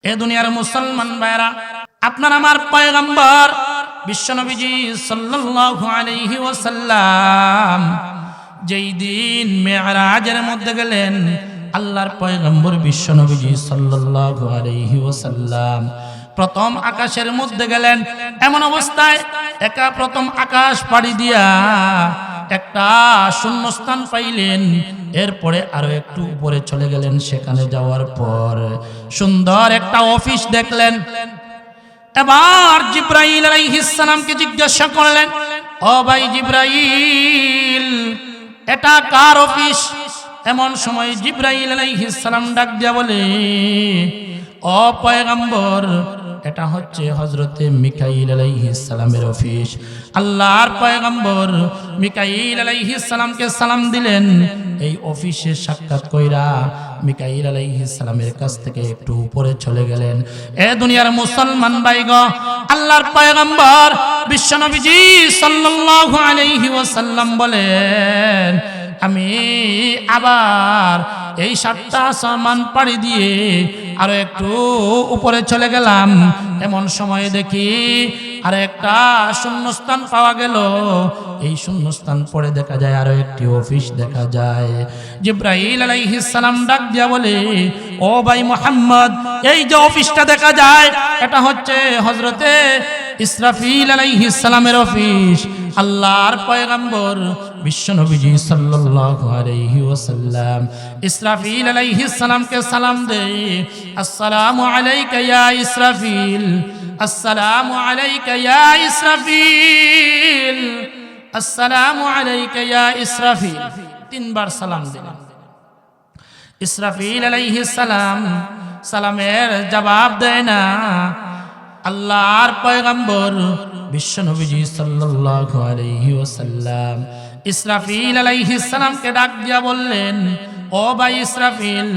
এ দুনিয়ার মুসলমান ভাইরা, আপনার আমার পয়গম্বর বিশ্বনবীজি সাল্লাল্লাহু আলাইহি ওয়াসাল্লাম যেই দিন মেরাজের মধ্যে গেলেন, আল্লাহর পয়গম্বর বিশ্বনবীজি সাল্লাল্লাহু আলাইহি ওয়াসাল্লাম প্রথম আকাশের মধ্যে গেলেন। এমন অবস্থায় একা প্রথম আকাশ পাড়ি দিয়া একটা শূন্যস্থান পাইলেন। এরপরে আরো একটু উপরে চলে গেলেন। সেখানে যাওয়ার পর সুন্দর একটা অফিস দেখলেন। এবার জিব্রাইল আলাইহিস সালামকে জিজ্ঞাসা করলেন, ও ভাই জিব্রাইল, এটা কার অফিস? এমন সময় জিব্রাইল আলাইহিস সালাম ডাক দিয়া বলে, ও পয়গম্বর, এটা হচ্ছে হযরতে মিকাইল আলাইহিস সালামের অফিস। আল্লাহর পয়গম্বর মিকাইল আলাইহিস সালামকে সালাম দিলেন। এই অফিসে সাক্ষাৎ কইরা মিকাইল আলাইহিস সালামের কাছ থেকে একটু উপরে চলে গেলেন। এ দুনিয়ার মুসলমান ভাইগো, আল্লাহর পয়গম্বর বিশ্বনবীজি সাল্লাল্লাহু আলাইহি ওয়াসাল্লাম বলেন, আমি আবার এই 7টা আসমান পাড়ি দিয়ে আরো একটু উপরে চলে গেলাম। এমন সময় দেখি আর একটা শূন্যস্থান পাওয়া গেল। এই শূন্যস্থান পড়ে দেখা যায় আরো একটি অফিস দেখা যায়। জিব্রাইল আলাইহিস সালাম ডাক দিয়া বলে, ও ভাই মুহাম্মদ, এই যে অফিসটা দেখা যায় এটা হচ্ছে হযরতে ইসরাফিল আলাইহিস সালামের অফিস। আল্লাহর পয়গম্বর বিশ্বনবীজি সাল্লাল্লাহু আলাইহি ওয়াসাল্লাম ইসরাফিল আলাইহিস সালামকে সালাম দেয়, আসসালামু আলাইকা ইয়া ইসরাফিল, আসসালামু আলাইকা ইয়া ইসরাফিল, আসসালামু আলাইকা ইয়া ইসরাফিল। 3বার সালাম দিলেন। ইসরাফিল আলাইহিস সালাম সালামের জবাব দেয় না। আল্লাহর পয়গম্বর বিশ্বনবীজি সাল্লাল্লাহু আলাইহি ওয়াসাল্লাম ইসরাফিল আলাইহিস সালামকে ডাক দিয়া বললেন, ও ভাই ইসরাফিল,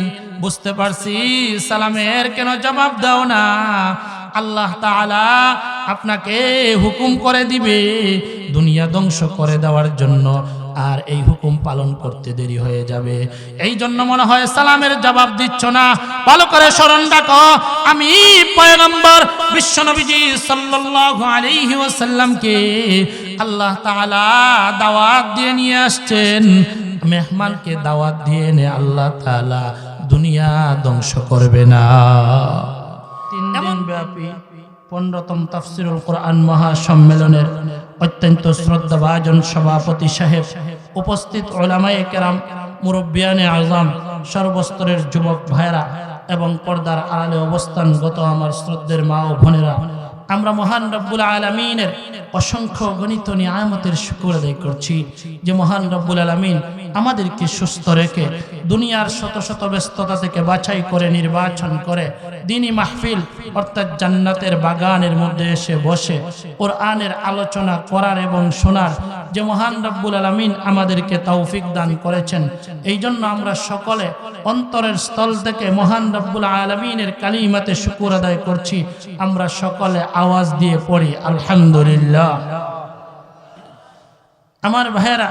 বুঝতে পারছি সালামের কেন জবাব দাও না। আল্লাহ তাআলা আপনাকে হুকুম করে দিবে দুনিয়া ধ্বংস করে দেওয়ার জন্য, আর এই হুকুম পালন করতে দেরি হয়ে যাবে। এই জন্য মনে হয় সালামের জবাব দিচ্ছ না। ভালো করে স্মরণ রাখো, আমি পয়গম্বর বিশ্বনবীজি সাল্লাল্লাহু আলাইহি ওয়াসাল্লামকে আল্লাহ তাআলা দাওয়াত দিয়ে নিয়ে আসছেন। মেহমানকে দাওয়াত দিয়ে নে আল্লাহ তাআলা দুনিয়া ধ্বংস করবে না। 3 দিন ব্যাপী 15তম তাফসীরুল কোরআন মহাসম্মেলনের অত্যন্ত শ্রদ্ধাভাজন সভাপতি সাহেব, উপস্থিত উলামায়ে কেরাম, মুরব্বিয়ানে আযম, সর্বস্তরের যুবক ভাইরা এবং পর্দার আড়ালে অবস্থানগত আমার শ্রদ্ধের মা ও বোনেরা, আমরা মহান রব্বুল আলামিনের অসংখ্য গণিত নিয়ামতের শুকর আদায় করছি যে মহান রব্বুল আলামিন আমাদেরকে সুস্থ রেখে দুনিয়ার শত শত ব্যস্ততা থেকে বাছাই করে নির্বাচন করে দ্বীনি মাহফিল অর্থাৎ জান্নাতের বাগানের মধ্যে এসে বসে কোরআনের আলোচনা করার এবং শোনার যে মহান রব্বুল আলামিন আমাদেরকে তৌফিক দান করেছেন। এই জন্য আমরা সকলে অন্তরের স্থল থেকে মহান রব্বুল আলামিনের কালিমাতে শুকর আদায় করছি। আমরা সকলে আওয়াজ দিয়ে পড়ি আলহামদুলিল্লাহ। আমার ভাইয়েরা,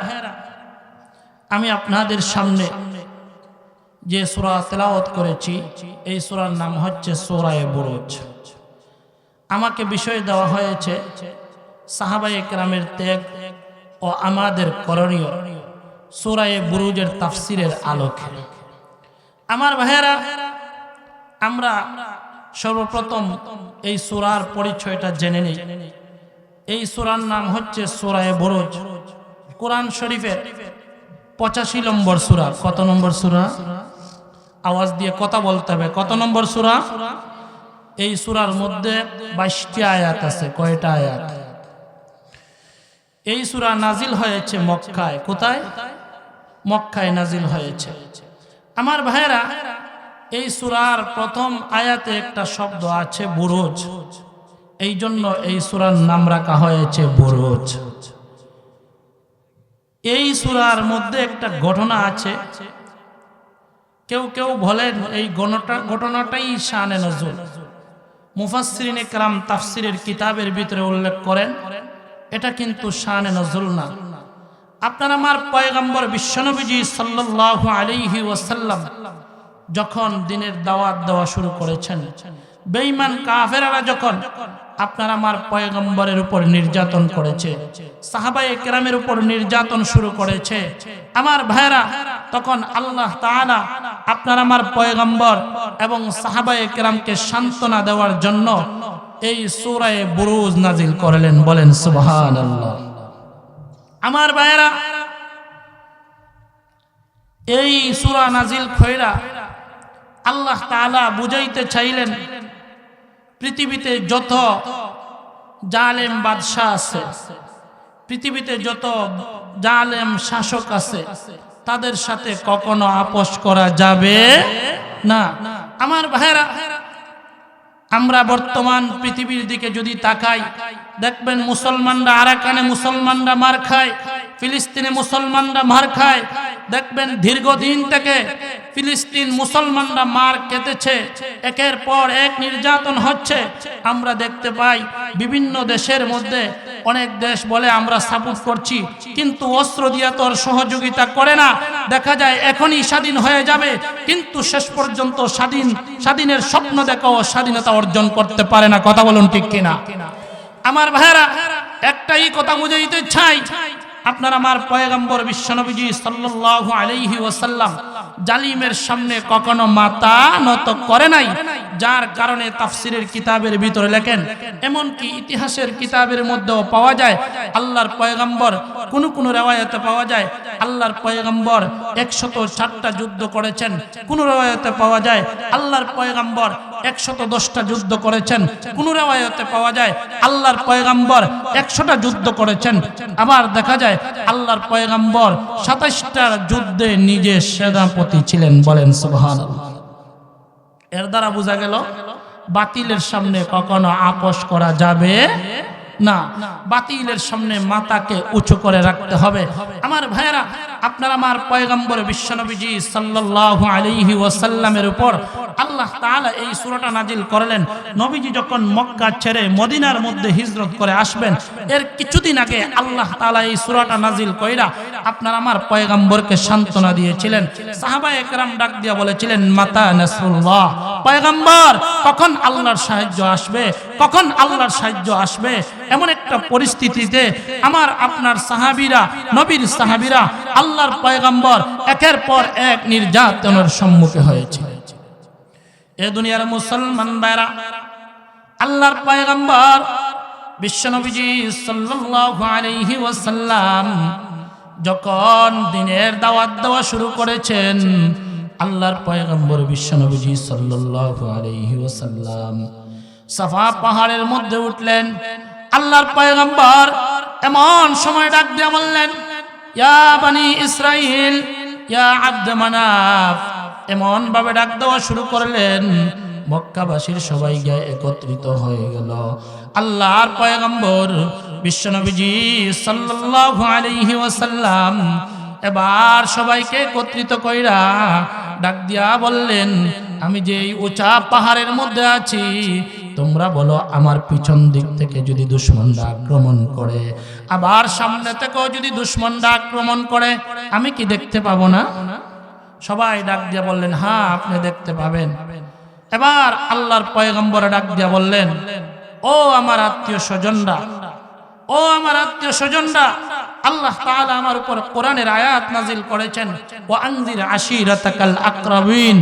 আমি আপনাদের সামনে যে সূরা তেলাওয়াত করেছি এই সূরার নাম হচ্ছে সূরা বুরুজ। আমাকে বিষয় দেওয়া হয়েছে সাহাবায়ে কেরামের ত্যাগ ও আমাদের করণীয় সূরা বুরুজের তাফসীরের আলোকে। আমার ভাইয়েরা, আমরা সর্বপ্রথম এই সূরার পরিচয়টা জেনে নেই। এই সূরার নাম হচ্ছে সূরা বুরুজ। কোরআন শরীফের 85 নম্বর সূরা। কত নম্বর সূরা? আওয়াজ দিয়ে কথা বলতে হবে। কত নম্বর সূরা? এই সূরার মধ্যে 22টি আয়াত আছে। কয়টা আয়াত? এই সূরা নাজিল হয়েছে মক্কায়। কোথায়? মক্কায় নাজিল হয়েছে। আমার ভাইরা, এই সূরার প্রথম আয়াতে একটা শব্দ আছে বুরুজ। এই জন্য এই সূরার নাম রাখা হয়েছে বুরুজ। এই সূরার মধ্যে একটা ঘটনা আছে। কেউ কেউ বলেন এই ঘটনাটাই শানে নজুল। মুফাসসিরিনে কেরাম তাফসীরের কিতাবের ভিতরে উল্লেখ করেন এটা কিন্তু শানে নজুল না। আপনার আমার পয়গম্বর বিশ্বনবীজি সাল্লাল্লাহু আলাইহি ওয়াসাল্লাম যখন দিনের দাওয়াত দেওয়া শুরু করেছেন, বেঈমান কাফেররা যখন আপনার আমার পয়গম্বরের উপর নির্যাতন করেছে, সাহাবায়ে কেরামের উপর নির্যাতন শুরু করেছে, আমার ভাইরা, তখন আল্লাহ তাআলা আপনার আমার পয়গম্বর এবং সাহাবায়ে কেরামকে সান্ত্বনা দেওয়ার জন্য এই সূরা বুরুজ নাজিল করলেন। বলেন সুবহানাল্লাহ। আমার ভাইরা, এই সূরা নাজিল কইরা আল্লাহ তাআলা বুঝাইতে চাইলেন পৃথিবীতে যত জালেম বাদশা আছে, পৃথিবীতে যত জালেম শাসক আছে, তাদের সাথে কখনো আপোষ করা যাবে না। আমার ভাইরা, আমরা বর্তমান পৃথিবীর দিকে যদি তাকাই, দেখবেন মুসলমানরা আরাকানে মুসলমানরা মার খায়, ফিলিস্তিনে মুসলমানরা মার খায়। দেখবেন দীর্ঘদিন থেকে ফিলিস্তিন মুসলমানরা মার খেতেছে, একের পর এক নির্যাতন হচ্ছে। আমরা দেখতে পাই বিভিন্ন দেশের মধ্যে অনেক দেশ বলে আমরা সাপোর্ট করছি, কিন্তু অস্ত্র দিয়ে তো সহযোগিতা করে না। দেখা যায় এখনই স্বাধীন হয়ে যাবে, কিন্তু শেষ পর্যন্ত স্বাধীনের স্বপ্ন দেখাও স্বাধীনতা অর্জন করতে পারে না। কথা বলুন ঠিক কিনা? আমার ভাইরা, একটাই কথা বুঝাইতে চাই, আপনার আমার পয়গম্বর বিশ্বনবীজি সাল্লাল্লাহু আলাইহি ওয়াসাল্লাম জালিমের সামনে কখনো মাথা নত করে নাই, যার কারণে তাফসিরের কিতাবের ভিতরে লেখেন, এমনকি ইতিহাসের কিতাবের মধ্যেও পাওয়া যায় আল্লাহর পয়গম্বর কোন কোন রিওয়ায়াতে পাওয়া যায় আল্লাহর পয়গম্বর 104টা যুদ্ধ করেছেন, কোন রিওয়ায়াতে পাওয়া যায় আল্লাহর পয়গম্বর 110টা যুদ্ধ করেছেন, কোন রিওয়ায়াতে পাওয়া যায় আল্লাহর পয়গম্বর 100টা যুদ্ধ করেছেন। আবার দেখা যায় আল্লাহর পয়গম্বর 27টা যুদ্ধে নিজে সেনাপতি ছিলেন। বলেন সুবহানাল্লাহ। এর দ্বারা বোঝা গেল বাতিলের সামনে কখনো আপোষ করা যাবে না, বাতিলের সামনে মাথাকে উঁচু করে রাখতে হবে। আমার ভাইরা, আপনার আমার পয়গম্বর বিশ্বনবীজি সাল্লাল্লাহু আলাইহি ওয়াসাল্লামের উপর আল্লাহ তাআলা এই সূরাটা নাজিল করলেন। নবীজি যখন মক্কা ছেড়ে মদিনার মধ্যে হিজরত করে আসবেন, এর কিছুদিন আগে আল্লাহ তাআলা এই সূরাটা নাজিল কইরা আপনার আমার পয়গম্বরকে সান্ত্বনা দিয়েছিলেন। সাহাবায়ে কেরাম ডাক দিয়া বলেছিলেন, মাতা নাসরুল্লাহ, পয়গম্বর কখন আল্লাহর সাহায্য আসবে, কখন আল্লাহর সাহায্য আসবে। এমন একটা পরিস্থিতিতে আমার আপনার সাহাবীরা, নবীর সাহাবীরা, আল্লাহর পয়গম্বর একের পর এক নির্যাতনের সম্মুখীন হয়েছে। এ দুনিয়ার মুসলমান ভাইরা, আল্লাহর পয়গম্বর বিশ্বনবীজি সাল্লাল্লাহু আলাইহি ওয়াসাল্লাম যখন দ্বীনের দাওয়াত দেওয়া শুরু করেছেন, আল্লাহর পয়গম্বর বিশ্বনবীজি সাল্লাল্লাহু আলাইহি ওয়াসাল্লাম সাফা পাহাড়ের মধ্যে উঠলেন। আল্লাহর পয়গম্বর এমন সময় ডাক দিয়ে বললেন, ইয়া বানি ইসরাইল, ইয়া আব্দ মানাফ, এমন ভাবে ডাক দেওয়া শুরু করলেন, মক্কাবাসীর সবাই গিয়ে একত্রিত হয়ে গেল। আল্লাহর পয়গম্বর বিশ্বনবীজি সাল্লাল্লাহু আলাইহি ওয়াসাল্লাম এবার সবাইকে একত্রিত কইরা ডাক দিয়া বললেন, আমি যে এই উঁচা পাহাড়ের মধ্যে আছি, তোমরা বলো আমার পিছন দিক থেকে যদি দুশমনরা আক্রমণ করে, আবার সামনে থেকেও যদি দুশমনরা আক্রমণ করে, আমি কি দেখতে পাবো না? সবাই ডাক দিয়া বললেন, হ্যাঁ আপনি দেখতে পাবেন। এবার আল্লাহর পয়গম্বর ডাক দিয়া বললেন, ও আমার আত্মীয় স্বজনরা, ও আমার আত্মীয় স্বজনরা, আল্লাহ তাআলা আমার উপর কোরআনের আয়াত নাজিল করেছেন, ওয়া আনজির আশিরাতাকাল আকরাবিন।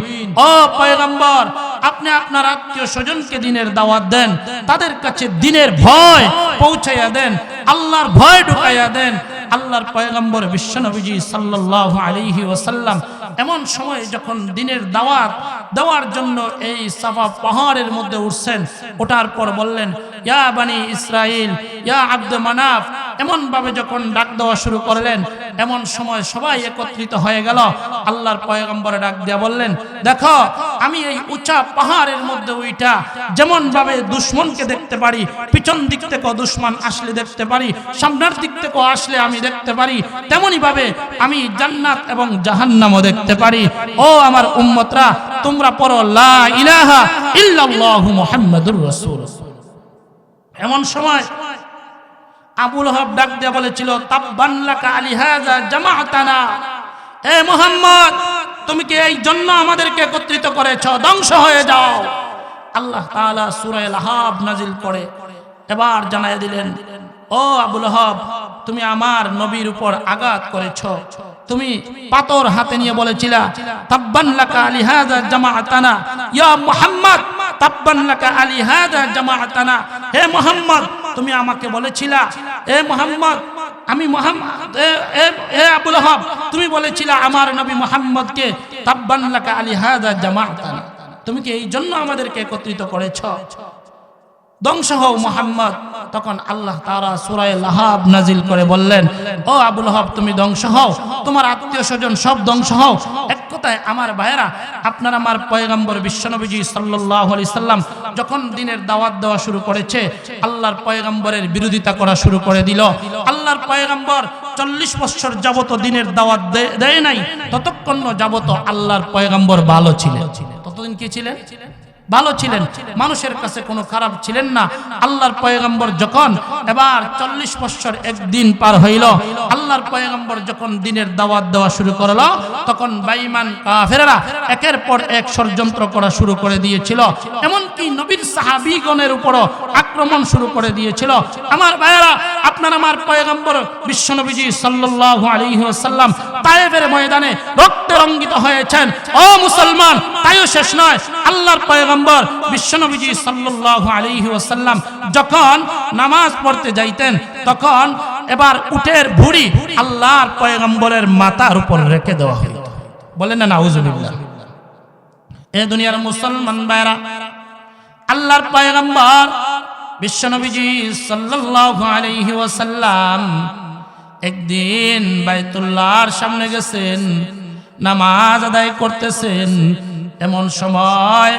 ও পয়গম্বর, আপনি আপনার আত্মীয় স্বজনকে দ্বীনের দাওয়াত দেন, তাদের কাছে দ্বীনের ভয় পৌঁছাইয়া দেন, আল্লাহর ভয় ঢুকাইয়া দেন। আল্লাহর পয়গম্বর বিশ্বনবীজি সাল্লাল্লাহু আলাইহি ওয়াসাল্লাম এমন সময় যখন দ্বীনের দাওয়াত দেওয়ার জন্য এই সাফা পাহাড়ের মধ্যে উঠছেন, ওঠার পর বললেন, ইয়া বানি ইসরাইল, ইয়া আব্দ মানাফ, এমন ভাবে যখন ডাক দেওয়া শুরু করলেন, এমন সময় সবাই একত্রিত হয়ে গেল। আল্লাহর পয়গম্বর ডাক দিয়া বললেন, দেখো আমি এই উঁচা পাহাড়ের মধ্যে উইটা যেমন ভাবে দুশমনকে দেখতে পারি, পিছন দিক থেকে দুশমন আসলে দেখতে পারি, সামনের দিক থেকে আসলে আমি দেখতে পারি, তেমনি ভাবে আমি জান্নাত এবং জাহান্নামও দেখতে পারি। ও আমার উম্মতরা, তোমরা পড়ো লা ইলাহা ইল্লাল্লাহু মুহাম্মাদুর রাসূল। এমন সময় আবু লাহাব ডাক দিয়ে বলেছিল, তাব্বান লাকা আলিহাযা জামাআতানা, এ মুহাম্মদ, তুমি কি এই জন্য আমাদেরকে একত্রিত করেছো? ধ্বংস হয়ে যাও। আল্লাহ তাআলা সূরা লাহাব নাজিল করে এবার জানায় দিলেন, ও আবু লাহাব, তুমি আমার নবীর উপর আঘাত করেছো। তুমি পাথর হাতে নিয়ে বলেছিলা, তাব্বান লাকা আলি হাযা জামাআতানা ইয়া মুহাম্মদ, তাব্বান লাকা আলি হাযা জামাআতানা। হে মুহাম্মদ, তুমি আমাকে বলেছিলা, হে মুহাম্মদ, আমি মুহাম্মদ, হে আবু লাহাব, তুমি বলেছিলা আমার নবী মুহাম্মদকে, তাব্বান লাকা আলি হাযা জামাআতানা, তুমি কি এই জন্য আমাদেরকে একত্রিত করেছো? ধ্বংস হও মুহাম্মদ। তখন আল্লাহ তাআলা সূরা লাহাব নাজিল করে বললেন, ও আবু লাহাব, তুমি ধ্বংস হও, তোমার আত্মীয় স্বজন সব ধ্বংস হও। এক কথায় আমার ভাইয়েরা, আপনার আমার পয়গম্বর বিশ্বনবীজি সাল্লাল্লাহু আলাইহি সাল্লাম যখন দ্বীনের দাওয়াত দেওয়া শুরু করেছে, আল্লাহর পয়গম্বরের বিরোধিতা করা শুরু করে দিল। আল্লাহর পয়গম্বর 40 বছর যাবত দ্বীনের দাওয়াত দেয় নাই, ততক্ষণ যাবত আল্লাহর পয়গম্বর ভালো ছিলেন। ততদিন কি ছিলেন? ভালো ছিলেন, মানুষের কাছে কোনো খারাপ ছিলেন না। আল্লাহর পয়গম্বর যখন এবার 40 বছর একদিন পার হইল, আল্লাহর পয়গম্বর যখন দ্বীনের দাওয়াত দেওয়া শুরু করলো, তখন বেঈমান কাফেররা একের পর এক ষড়যন্ত্র করা শুরু করে দিয়েছিল। এমনকি নবীর সাহাবীগণের উপরও আক্রমণ শুরু করে দিয়েছিল। আমার ভাইয়েরা, আপনার আমার পয়গম্বর বিশ্বনবীজি সাল্লাল্লাহু আলাইহি ওয়াসাল্লাম তায়েফের ময়দানে রক্তে রঞ্জিত হয়েছেন। ও মুসলমান, তাইও শেষ নয়, আল্লাহর পয়গম্বর বিশ্বনবীজি সাল্লাল্লাহু আলাইহি ওয়াসাল্লাম যখন নামাজ পড়তে যাইতেন, তখন এবার উটের ভুঁড়ি আল্লাহর পয়গম্বরের মাথার উপর রেখে দেওয়া হতো। বলেন না নাউজুবিল্লাহ। এ দুনিয়ার মুসলমান ভাইরা, আল্লাহর পয়গম্বর বিশ্বনবীজি সাল্লাল্লাহু আলাইহি ওয়াসাল্লাম একদিন বাইতুল্লাহর সামনে গেছেন, নামাজ আদায় করতেছেন। এমন সময়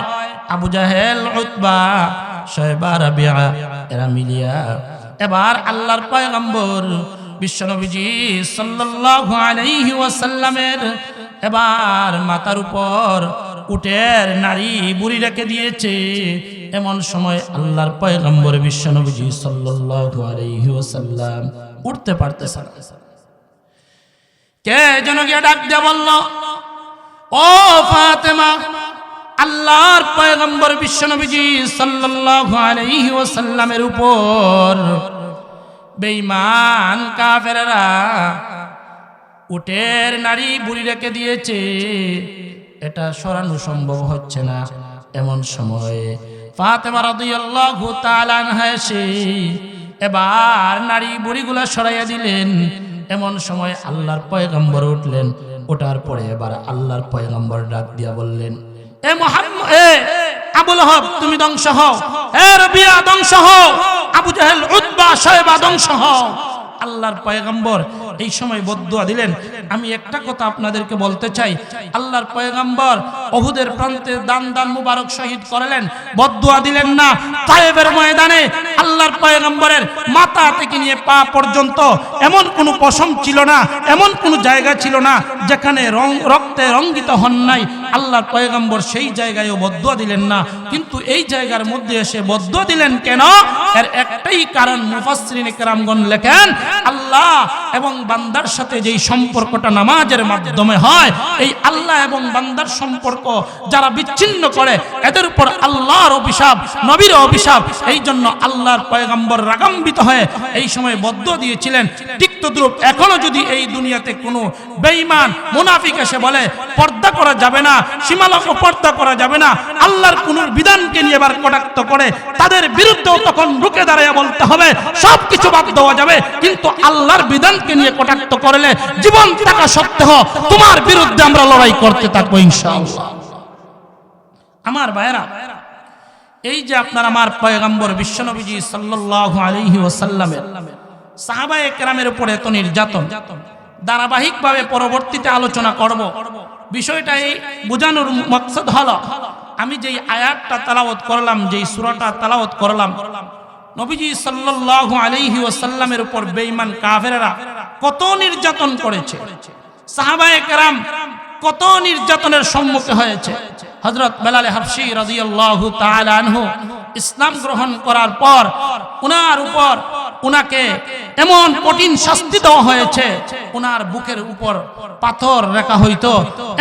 আবু জাহেল, উতবা, শায়বা, রাবিয়া এরা মিলিয়া এবার আল্লাহর পয়গম্বর বিশ্বনবীজি সাল্লাল্লাহু আলাইহি ওয়াসাল্লামের এবার মাথার উপর উটের নারী বুড়ি রেখে দিয়েছে। এমন সময় আল্লাহর পয়গম্বর বিশ্বনবীজি সাল্লাল্লাহু আলাইহি ওয়াসাল্লাম উঠতে পারতেছেন। কে যেন গিয়ে ডাক দিয়ে বলল, ও ফাতেমা, আল্লাহর পয়গম্বর বিশ্বনবীজি সাল্লাল্লাহু আলাইহি ওয়াসাল্লামের উপর বেঈমান কাফেররা উটের নারী বুড়ি রেখে দিয়েছে, এটা সরানো সম্ভব হচ্ছে না। এমন সময় ফাতেমা রাদিয়াল্লাহু তাআলা আনহা এসে এবার নারী বুড়িগুলা সরাইয়া দিলেন। এমন সময় আল্লাহর পয়গম্বর উঠলেন। ওঠার পরে এবার আল্লাহর পয়গম্বর ডাক দিয়া বললেন, এ মুহাম্মদ, আবু লাহাব তুমি ধ্বংস হও, হে রাবিয়া ধ্বংস হও, আবু জাহেল, উতবা, শায়বা ধ্বংস হও। আল্লাহর পয়গম্বর এই সময় বদদুয়া দিলেন। আমি একটা কথা আপনাদেরকে বলতে চাই, আল্লাহর পয়গম্বর উহুদের প্রান্তে দান মুবারক শহীদ করলেন, বদদুয়া দিলেন না। তায়েফের ময়দানে আল্লাহর পয়গম্বরের মাথা থেকে নিয়ে পা পর্যন্ত এমন কোনো পশম ছিল না, এমন কোনো জায়গা ছিল না যেখানে রক্তে রঞ্জিত হন নাই। আল্লাহর পয়গম্বর সেই জায়গায়ও বদদুয়া দিলেন না, কিন্তু এই জায়গার মধ্যে এসে বদদুয়া দিলেন কেন? এর একটাই কারণ, মুফাসসিরিনে কেরামগণ লেখেন, আল্লাহ এবং বান্দার সাথে যেই সম্পর্কটা নামাজের মাধ্যমে হয়, এই আল্লাহ এবং বান্দার সম্পর্ক যারা বিচ্ছিন্ন করে, এদের উপর আল্লাহর অভিশাপ, নবীর অভিশাপ। এই জন্য আল্লাহর পয়গম্বর রাগান্বিত হয়ে এই সময় বদদুয়া দিয়েছিলেন। ঠিক তদ্রূপ এখনো যদি এই দুনিয়াতে কোনো বেঈমান মুনাফিক এসে বলে পর্দা করা যাবে না, সীমালঙ্ঘন পর্দা করা যাবে না, আল্লাহর কোন বিধানকে নিয়ে এবার কটাক্ত করে, তাদের বিরুদ্ধেও তখন রুখে দাঁড়িয়ে বলতে হবে সবকিছু বাদ দেওয়া যাবে, কিন্তু আল্লাহর বিধানকে নিয়ে কটাক্ত করলে জীবন থাকা সত্ত্বেও তোমার বিরুদ্ধে আমরা লড়াই করতে থাকবো ইনশাআল্লাহ। আমার ভাইরা, এই যে আপনার আমার পয়গম্বর বিশ্বনবীজি সাল্লাল্লাহু আলাইহি ওয়াসাল্লামের সাহাবায়ে কেরামের উপর এত নির্যাতন, ধারাবাহিকভাবে পরবর্তীতে আলোচনা করব। বিষয়টা এই বোঝানোর মকসদ হলো, আমি যেই আয়াতটা তেলাওয়াত করলাম, যেই সূরাটা তেলাওয়াত করলাম, নবীজি সাল্লাল্লাহু আলাইহি ওয়াসাল্লামের উপর বেঈমান কাফেররা কত নির্যাতন করেছে, সাহাবায়ে কেরাম কত নির্যাতনের সম্মুখীন হয়েছে। হযরত বেলাল হাবশী রাদিয়াল্লাহু তাআলা আনহু ইসলাম গ্রহণ করার পর উনার উপর উনাকে এমন কঠিন শাস্তি দেওয়া হয়েছে, উনার বুকের উপর পাথর রাখা হইতো,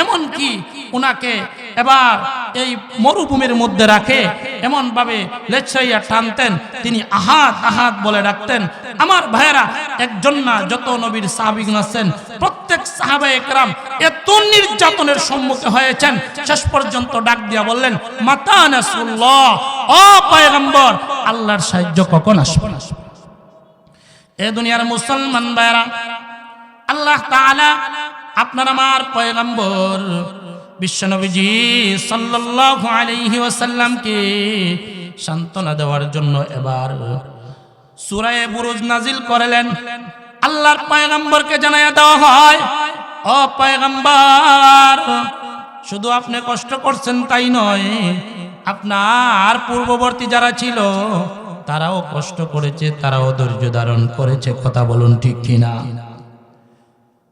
এমন কি উনাকে এবার এই মরুভূমির মধ্যে রাখে এমন ভাবে লেছাইয়া টানতেন, তিনি আহাদ আহাদ বলে ডাকতেন। আমার ভাইয়েরা, একজন না, যত নবীর সাহাবীগণ আছেন প্রত্যেক সাহাবায়ে একরাম এত নির্যাতনের সম্মুখীন হয়েছেন, শেষ পর্যন্ত ডাক দিয়া বললেন, মাতা নাসরুল্লাহ, ও পয়গম্বর, আল্লাহর সাহায্য কখন আসবে? এ দুনিয়ার মুসলমান ভাইয়েরা, আল্লাহ তাআলা আপনার আমার পয়গম্বর বিশ্বনবীজি সাল্লাল্লাহু আলাইহি ওয়াসাল্লামকে সান্ত্বনা দেওয়ার জন্য এবার সূরা বুরুজ নাজিল করলেন। আল্লাহর পয়গম্বরকে জানায়া দেওয়া হয়, ও পয়গম্বর, শুধু আপনি কষ্ট করছেন তাই নয়, আপনার পূর্ববর্তী যারা ছিল তারাও কষ্ট করেছে, তারাও ধৈর্য ধারণ করেছে। কথা বলুন ঠিক কিনা?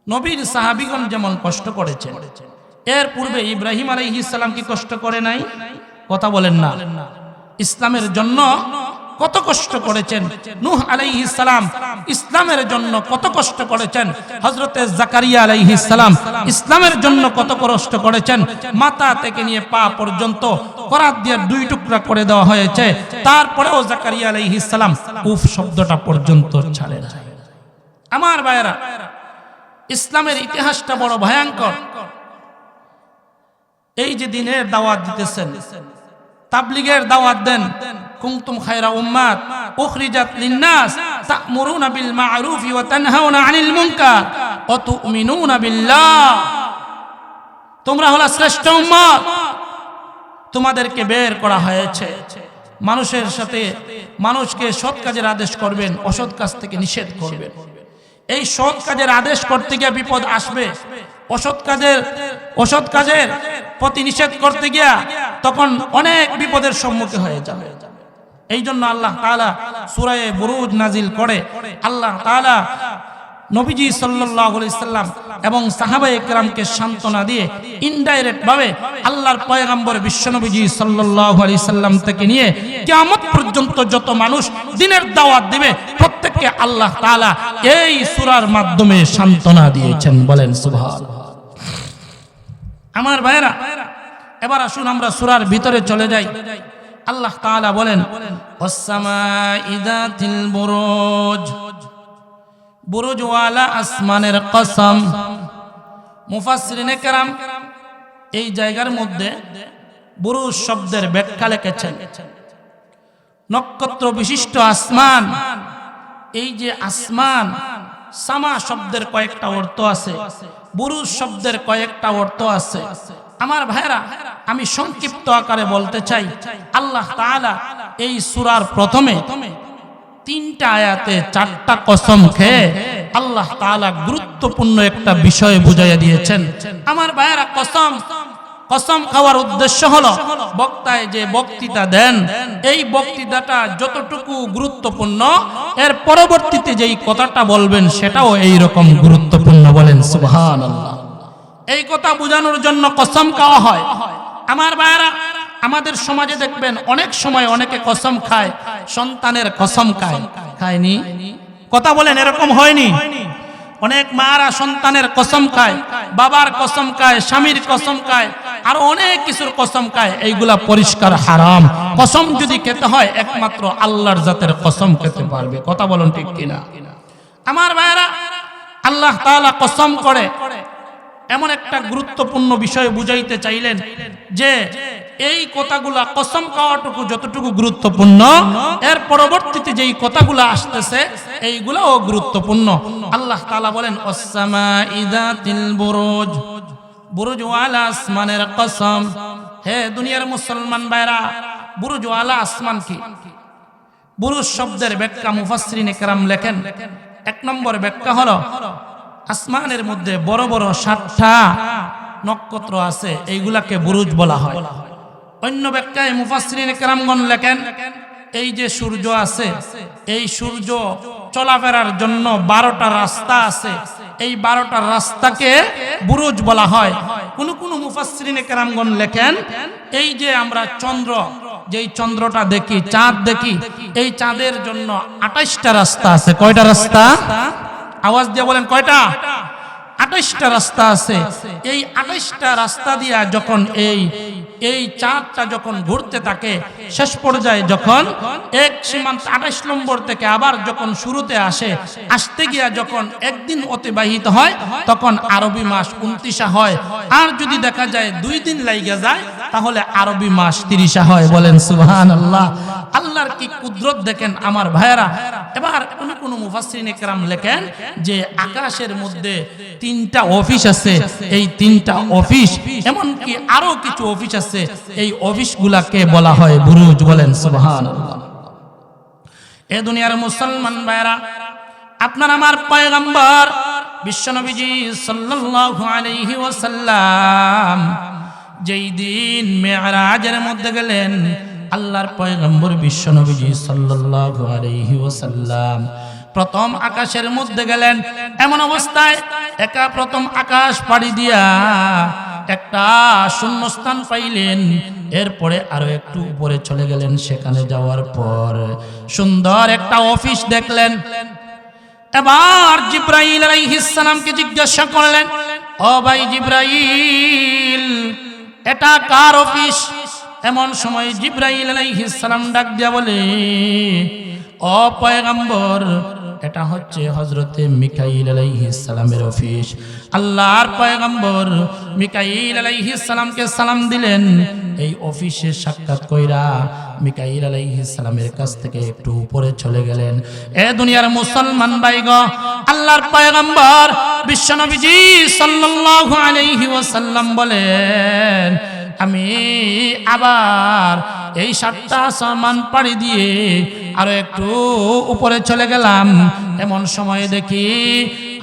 নবীর সাহাবীগণ যেমন কষ্ট করেছে, এর পূর্বে ইব্রাহিম আলাইহিস সালাম কি কষ্ট করে নাই? কথা বলেন না। ইসলামের জন্য কত কষ্ট করেছেন। নূহ আলাইহিস সালাম ইসলামের জন্য কত কষ্ট করেছেন। হযরতে জাকারিয়া আলাইহিস সালাম ইসলামের জন্য কত কষ্ট করেছেন। মাথা থেকে নিয়ে পা পর্যন্ত করাত দিয়ে দুই টুকরা করে দেওয়া হয়েছে, তারপরেও জাকারিয়া আলাইহিস সালাম উফ শব্দটা পর্যন্ত ছাড়ে না। আমার ভাইয়েরা, ইসলামের ইতিহাসটা বড় ভয়ঙ্কর। এই যে দিনের দাওয়াত দিতেছেন, তাবলীগের দাওয়াত দেন, কুনতুম খায়রা উম্মাত উখরিজাত লিন-নাস তা'মুরুনা বিল মা'রুফি ওয়া তানহাউনা আনিল মুনকার ওয়া তু'মিনুনা বিল্লাহ, তোমরা হলো শ্রেষ্ঠ উম্মত, তোমাদেরকে বের করা হয়েছে মানুষের সাথে, মানুষকে সৎ কাজের আদেশ করবেন, অসৎ কাজ থেকে নিষেধ করবেন। এই সৎ কাজের আদেশ করতে গিয়ে বিপদ আসবে, অসৎ কাজের প্রতি নিষেধ করতে গিয়া তখন অনেক বিপদের সম্মুখীন হয়ে যাবে। এই জন্য আল্লাহ তাআলা সূরা বুরুজ নাজিল করে আল্লাহ তাআলা নবীজি সাল্লাল্লাহু আলাইহি সাল্লাম এবং সাহাবায়ে কেরামকে সান্ত্বনা দিয়ে ইনডাইরেক্ট ভাবে আল্লাহর পয়গম্বর বিশ্বনবীজি সাল্লাল্লাহু আলাইহি সাল্লাম থেকে নিয়ে কিয়ামত পর্যন্ত যত মানুষ দ্বীনের দাওয়াত দিবে প্রত্যেককে আল্লাহ তাআলা এই সূরার মাধ্যমে সান্ত্বনা দিয়েছেন। বলেন সুবহানাল্লাহ। আমার ভাইরা, এবার আসুন আমরা সূরার ভিতরে চলে যাই। আল্লাহ তাআলা বলেন, ওয়াস-সামাঈ যাতিল বুরুজ, বুরুজওয়ালা আসমানের কসম। মুফাসসিরিনে কেরাম এই জায়গার মধ্যে বুরুজ শব্দের ব্যাখ্যা লিখেছেন, নক্ষত্র বিশিষ্ট আসমান। এই যে আসমান, সামা শব্দের কয়েকটা অর্থ আছে, বুরুজ শব্দের কয়েকটা অর্থ আছে। আমার ভাইরা, আমি সংক্ষিপ্ত আকারে বলতে চাই, আল্লাহ তাআলা এই সূরার প্রথমে 3টা আয়াতে 4টা কসম খেয়ে আল্লাহ তাআলা গুরুত্বপূর্ণ একটা বিষয় বুঝাইয়া দিয়েছেন। আমার ভাইরা, কসম খাওয়ার উদ্দেশ্য হলো বক্তায় যে বক্তৃতা দেন, এই বক্তৃতাটা যতটুকু গুরুত্বপূর্ণ, এর পরবর্তীতে যেই কথাটা বলবেন সেটাও এই রকম গুরুত্বপূর্ণ। বলেন সুবহানাল্লাহ। এই কথা বোঝানোর জন্য কসম খাওয়া হয়। আমার ভাইরা, আমাদের সমাজে দেখবেন অনেক সময় অনেকে কসম খায়, সন্তানের কসম খায়, খায়নি? কথা বলেন, এরকম হয়নি? অনেক মারা সন্তানের কসম খায়, বাবার কসম খায়, স্বামীর কসম খায়, আর অনেক কিছুর কসম খায়। এইগুলা পরিষ্কার হারাম। কসম যদি খেতে হয় একমাত্র আল্লাহর জাতের কসম খেতে পারবে। কথা বলেন ঠিক কিনা? আমার ভাইরা, আল্লাহ তাআলা কসম করে এমন একটা গুরুত্বপূর্ণ বিষয় বুঝাইতে চাইলেন যে এই কথাগুলা, কসম খাওয়াটুকু যতটুকু গুরুত্বপূর্ণ, এর পরবর্তীতে যেই কথাগুলা আসতেছে এইগুলাও গুরুত্বপূর্ণ। আল্লাহ তাআলা বলেন, ওয়াস-সামাঈ যাতিল বুরুজ, বুরুজওয়ালা আসমানের কসম। হে দুনিয়ার মুসলমান ভাইরা, বুরুজওয়ালা আসমান কি? বুরুজ শব্দের ব্যাখ্যা মুফাসসিরিনে কেরাম লেখেন, 1 নম্বর ব্যাখ্যা হলো আসমানের মধ্যে বড় বড় 7টা নক্ষত্র আছে, এইগুলাকে বুরুজ বলা হয়। অন্য ব্যাখ্যায় মুফাসসিরিনে কেরামগণ লেখেন, এই যে সূর্য আছে, এই সূর্য চলাফেরার জন্য 12টা রাস্তা আছে, এই 12টা রাস্তাকে বুরুজ বলা হয়। কোন কোন মুফাসসিরিনে কেরামগণ লেখেন, এই যে আমরা চন্দ্র, যেই চন্দ্রটা দেখি, চাঁদ দেখি, এই চাঁদের জন্য 28টা রাস্তা আছে। কয়টা রাস্তা? আওয়াজ দিয়ে বলেন, কয়টা? 28টা রাস্তা আছে। এই 28টা রাস্তা দিয়া যখন এই চাঁদটা যখন ঘুরতে থাকে, শেষ পর্যায়ে যখন এক সীমান্ত 28 নম্বর থেকে আবার যখন শুরুতে আসতে গিয়া যখন একদিন অতিবাহিত হয়, তখন আরবি মাস 29 হয়। আর যদি দেখা যায় 2 দিন লাইগা যায়, তাহলে আরবি মাস 30 হয়। বলেন সুবহানাল্লাহ। আল্লাহর কি কুদরত দেখেন আমার ভাইয়েরা। এবার কোন মুফাসসিরিনে কেরাম লেখেন যে আকাশের মধ্যে 3টা অফিস আছে। এই 3টা অফিস, এমনকি আরো কিছু অফিস আছে, এই অফিসগুলাকে বলা হয় বুরুজ। বলেন সুবহানাল্লাহ। এ দুনিয়ার মুসলমান ভাইয়েরা, আপনার আমার পয়গম্বর বিশ্বনবীজি সাল্লাল্লাহু আলাইহি ওয়াসাল্লাম যেই দিন মেরাজের মধ্যে গেলেন, আল্লাহর পয়গম্বর বিশ্বনবীজি সাল্লাল্লাহু আলাইহি ওয়াসাল্লাম প্রথম আকাশের মধ্যে গেলেন। এমন অবস্থায় প্রথম আকাশ পাড়ি দিয়া একটা শূন্যস্থান পাইলেন। এরপরে আরো একটু উপরে চলে গেলেন। সেখানে যাওয়ার পর সুন্দর একটা অফিস দেখলেন। এবার জিবরাইল আলাইহিস সালামকে জিজ্ঞাসা করলেন, ও ভাই জিবরাইল, এটা কার অফিস? এমন সময় জিবরাইল আলাইহিস সালাম ডাক দিয়া বলে, ও পয়গম্বর, এটা হচ্ছে হযরতে মিকাইল আলাইহিস সালামের অফিস। আল্লাহর পয়গম্বর মিকাইল আলাইহিস সালামকে সালাম দিলেন। এই অফিসে সাক্ষাৎ কইরা মিকাইল আলাইহিস সালামের কাছ থেকে একটু উপরে চলে গেলেন। এ দুনিয়ার মুসলমান ভাইগো, আল্লাহর পয়গম্বর বিশ্বনবীজি সাল্লাল্লাহু আলাইহি ওয়াসাল্লাম বলেন, আমি আবার এই 7টা আসমান পাড়ি দিয়ে আরো একটু উপরে চলে গেলাম। এমন সময় দেখি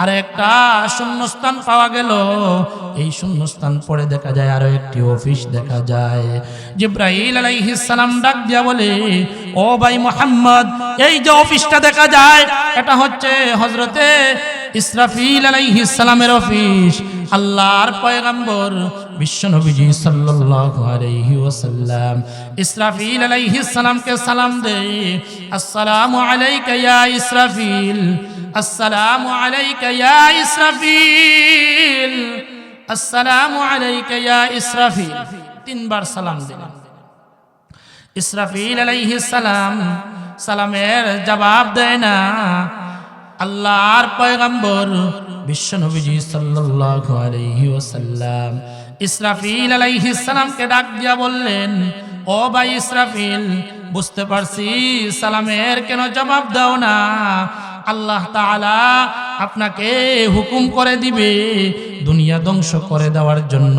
আর একটা শূন্যস্থান পাওয়া গেল। এই শূন্যস্থান পরে দেখা যায় আরো একটি অফিস দেখা যায়। জিবরাইল আলাইহিস সালাম ডাক দিয়া বলে, ও ভাই মুহাম্মদ, এই যে অফিসটা দেখা যায়, এটা হচ্ছে হযরতে ইসরাফিল আলাইহিস সালামের অফিস। আল্লাহর পয়গম্বর বিশ্বনবীজি সাল্লাল্লাহু আলাইহি ওয়াসাল্লাম ইসরাফিল আলাইহিস সালামকে সালাম দেয়, আসসালামু আলাইকা ইয়া ইসরাফিল, আসসালামু আলাইকা ইয়া ইসরাফিল, আসসালামু আলাইকা ইয়া ইসরাফিল। 3 বার সালাম দিলেন। ইসরাফিল আলাইহিস সালাম সালামের জবাব দেয় না। আল্লাহর পয়গম্বর বিশ্বনবীজি সাল্লাল্লাহু আলাইহি ওয়াসাল্লাম ইসরাফিল আলাইহিস সালামকে ডাক দিয়া বললেন, ও ভাই ইসরাফিল, বুঝতে পারছি সালামের কেন জবাব দাও না। আল্লাহ তাআলা আপনাকে হুকুম করে দিবে দুনিয়া ধ্বংস করে দেওয়ার জন্য,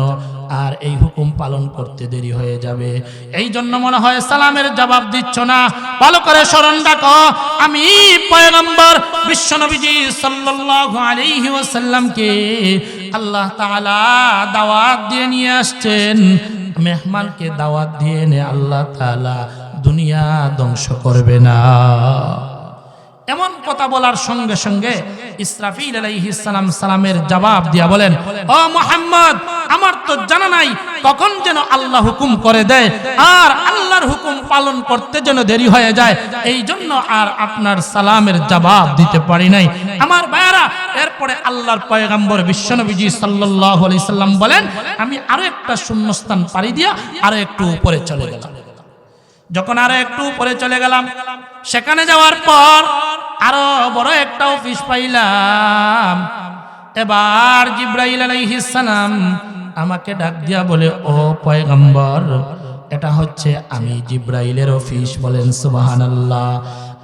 আর এই হুকুম পালন করতে দেরি হয়ে যাবে। এই জন্য মনে হয় সালামের জবাব দিচ্ছ না। ভালো করে স্মরণ রাখো, আমি পয়গম্বর বিশ্বনবীজি সাল্লাল্লাহু আলাইহি ওয়াসাল্লামকে আল্লাহ তাআলা দাওয়াত দিয়ে নিয়ে আসছেন। মেহমানকে দাওয়াত দিয়ে নে আল্লাহ তাআলা দুনিয়া ধ্বংস করবে না। এমন কথা বলার সঙ্গে সঙ্গে ইসরাফিল আলাইহিস সালাম সালামের জবাব দিয়া বলেন, ও মুহাম্মদ, আমার তো জানা নাই কখন যেন আল্লাহ হুকুম করে দেয়, আর আল্লাহর হুকুম পালন করতে যেন দেরি হয়ে যায়, এই জন্য আর আপনার সালামের জবাব দিতে পারি নাই। আমার ভাইয়ারা, এরপরে আল্লাহর পয়গম্বর বিশ্বনবীজি সাল্লাল্লাহু আলাইহি সাল্লাম বলেন, আমি আরো একটা শূন্যস্থান পাড়ি দিয়া আরো একটু উপরে চলে গেলাম। যখন আরো একটু উপরে চলে গেলাম, সেখানে যাওয়ার পর আরো বড় একটা অফিস পাইলাম। এবার জিবরাইল আলাইহিস সালাম আমাকে ডাক দিয়া বলে, ও পয়গম্বর, এটা হচ্ছে আমি জিবরাইলের অফিস। বলেন সুবহানাল্লাহ।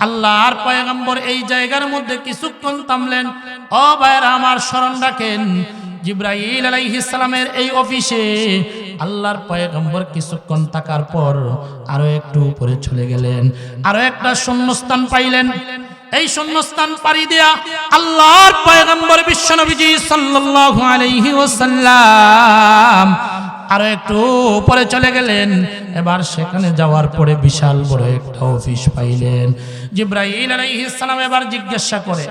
আল্লাহর পয়গম্বর এই জায়গার মধ্যে কিছুক্ষণ থামলেন। ও ভাইরা আমার, স্মরণ রাখেন, জিবরাইল আলাইহিস সালামের এই অফিসে আল্লাহর পয়গম্বর কিছুক্ষণ থাকার পর আরো একটু উপরে চলে গেলেন। আরো একটা শূন্যস্থান পাইলেন। এই শূন্যস্থান পাড়ি দিয়া আল্লাহর পয়গম্বর বিশ্বনবীজি সাল্লাল্লাহু আলাইহি ওয়াসাল্লাম আরো একটু উপরে চলে গেলেন। এবার সেখানে যাওয়ার পরে বিশাল বড় একটা অফিস পাইলেন। জিবরাইল আলাইহিস সালাম এবার জিজ্ঞাসা করে,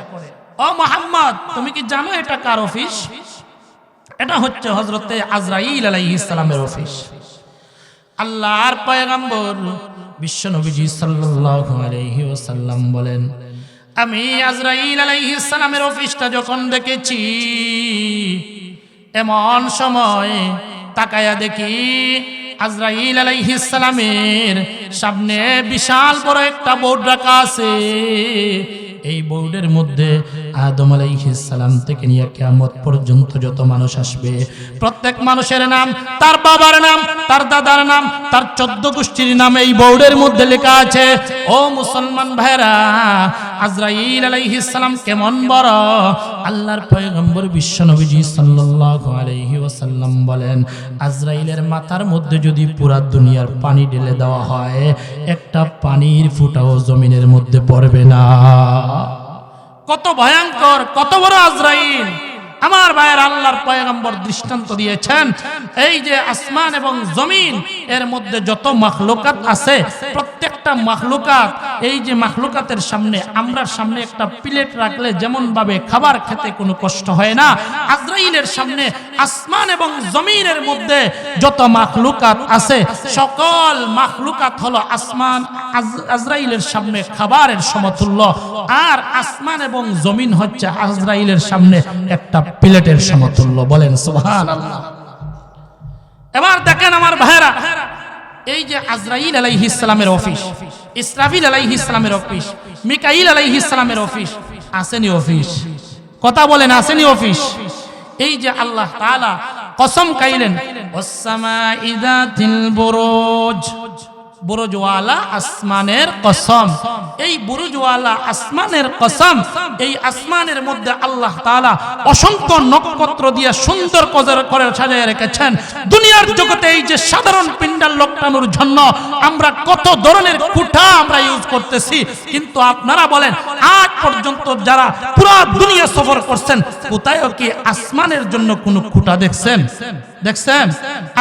ও মুহাম্মদ, তুমি কি জানো এটা কার অফিস? এটা হচ্ছে হযরতে আজরাইল আলাইহিস সালামের অফিস। আল্লাহর পয়গম্বর বিশ্বনবীজি সাল্লাল্লাহু আলাইহি ওয়াসাল্লাম বলেন, আমি আজরাইল আলাইহিস সালামের অফিসটা যখন দেখেছি, এমন সময় তাকায়া দেখি আজরাইল আলাইহিস সালামের সামনে বিশাল বড় একটা বোর্ড রাখা আছে। এই বোর্ডের মধ্যে আদম আলাইহিস সালাম থেকে নিয়ে কিয়ামত পর্যন্ত যত মানুষ আসবে, প্রত্যেক মানুষের নাম, তার বাবার নাম, তার দাদার নাম, তার 14 গোষ্ঠীর নাম এই বোর্ডের মধ্যে লেখা আছে। ও মুসলমান ভাইরা, আজরাইল আলাইহিস সালাম কেমন বড়! আল্লাহর পয়গম্বর বিশ্বনবীজি সাল্লাল্লাহু আলাইহি ওয়াসাল্লাম বলেন, আজরাইলের মাথার মধ্যে যদি পুরা দুনিয়ার পানি ঢেলে দেওয়া হয়, একটা পানির ফোঁটাও জমিনের মধ্যে পড়বে না। কত ভয়ঙ্কর, কত বড় আজরাইল! আমার ভাইয়ের, আল্লাহর পয়গম্বর দৃষ্টান্ত দিয়েছেন, এই যে আসমান এবং জমিন এর মধ্যে যত মাখলুকাত আছে, প্রত্যেকটা মাখলুকাত, এই যে মাখলুকাতের সামনে, আমরার সামনে একটা প্লেট রাখলে যেমন ভাবে খাবার খেতে কোনো কষ্ট হয় না, আজরাইলের সামনে আসমান এবং জমিনের মধ্যে যত মাখলুকাত আছে, সকল মাখলুকাত হলো আসমান আজরাইলের সামনে খাবারের সমতুল্য, আর আসমান এবং জমিন হচ্ছে আজরাইলের সামনে একটা প্লেটের সমতুল্য। বলেন সুবহানাল্লাহ। এবার দেখেন আমার ভাইরা, এই যে আজরাইল আলাইহিস সালামের অফিস, ইসরাফিল আলাইহিস সালামের অফিস, মিকাইল আলাইহিস সালামের অফিস, আসেনি অফিস? কথা বলেন, আসেনি অফিস? এই যে আল্লাহ তাআলা কসম খাইলেন, ওয়াস-সামাই যাতিল বুরুজ, বুরুজওয়ালা আসমানের কসম। এই বুরুজওয়ালা আসমানের কসম, এই আসমানের মধ্যে আল্লাহ তাআলা অসংখ্য নক্ষত্র দিয়ে সুন্দর করে সাজিয়ে রেখেছেন। দুনিয়ার জগতে এই যে সাধারণ পিন্ডাল লোকটানোর জন্য আমরা কত ধরনের কুঠা আমরা ইউজ করতেছি, কিন্তু আপনারা বলেন আজ পর্যন্ত যারা পুরো দুনিয়া সফর করছেন, কোথায়ও কি আসমানের জন্য কোনো কুঠা দেখছেন? দেখছেন?